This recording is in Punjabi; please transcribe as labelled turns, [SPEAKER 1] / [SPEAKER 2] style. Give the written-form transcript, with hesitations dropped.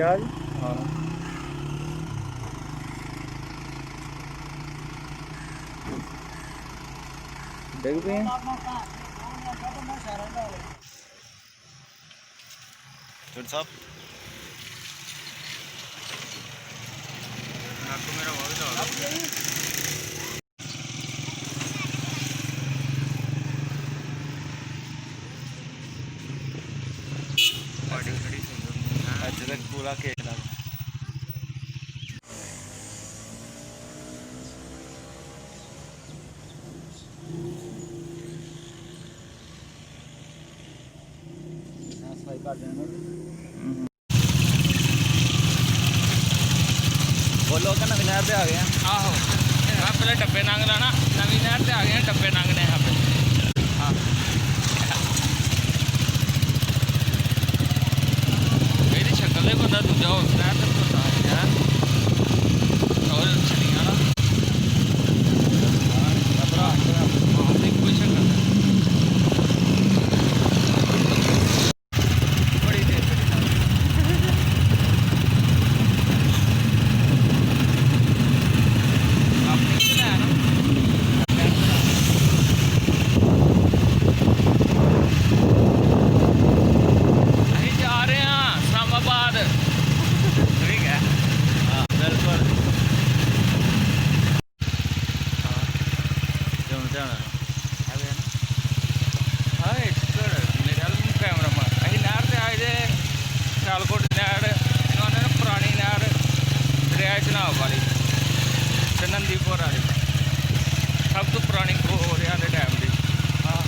[SPEAKER 1] ਗਿਆ ਜੀ।
[SPEAKER 2] ਹਾਂ
[SPEAKER 1] ਡਿੱਗ ਪਏ
[SPEAKER 2] ਡਾਕਟਰ ਸਾਹਿਬ ਨੱਕ ਮੇਰਾ ਬਹੁਤ ਜ਼ਿਆਦਾ ਬੜੀ ਬੜੀ ਸੁੰਦਰ ਅੱਜ ਤੱਕ ਪੂਰਾ ਖੇਡ ਲਾ
[SPEAKER 1] ਸਫਾਈ ਕਰ ਦੇਣਾ। ਬੋਲੋ ਕਿ ਨਵੀਂ ਨਹਿਰ ਤੇ ਆ ਗਏ ਆ।
[SPEAKER 2] ਆਹੋ ਮੈਂ ਪਹਿਲੇ ਡੱਬੇ ਨੰਗ ਲਾਣਾ ਨਵੀਂ ਨਹਿਰ ਤੇ ਆ ਗਏ ਡੱਬੇ ਨੰਗਨੇ ਹਾਂ ਹਾਂ ਇਹਦੀ ਸ਼ਕਲ ਦੇ ਬੰਦਾ ਦੂਜਾ ਹੋ ਨਹਿਰ ਤੇ ਪਤਾ ਹੈ ਔਰ ਛੜੀਆਂ ਨਾ
[SPEAKER 1] ਭਰਾ
[SPEAKER 2] ਹਾਂ ਤੇ ਕੋਈ ਸ਼ਕਲ ਨਹੀਂ ਬੜੀ ਦੇਰ ਆਪਣੀ ਤੇ ਲੈ ਨਾ ਅਸੀਂ ਜਾ ਰਹੇ ਹਾਂ ਇਸਲਾਮਾਬਾਦ ਠੀਕ ਹੈ
[SPEAKER 1] ਹਾਂ ਬਿਲਕੁਲ ਕਿਉਂ ਧਿਆਨ
[SPEAKER 2] ਹਾਂ ਇੱਧਰ ਮੇਰੇ ਨਾਲ ਕੈਮਰਾਮੈਨ ਅਸੀਂ ਨਹਿਰ ਤੇ ਆਏ ਜੇ ਸਿਆਲਕੋਟ ਨਹਿਰ ਇਹਨਾਂ ਨੇ ਨਾ ਪੁਰਾਣੀ ਨਹਿਰ ਦਰਿਆ ਚਨਾਬ ਵਾਲੀ ਤੇ ਨੰਦੀਪੁਰ ਵਾਲੀ ਸਭ ਤੋਂ ਪੁਰਾਣੀ ਹੋ ਰਿਆ ਦੇ ਟਾਈਮ ਦੀ ਹਾਂ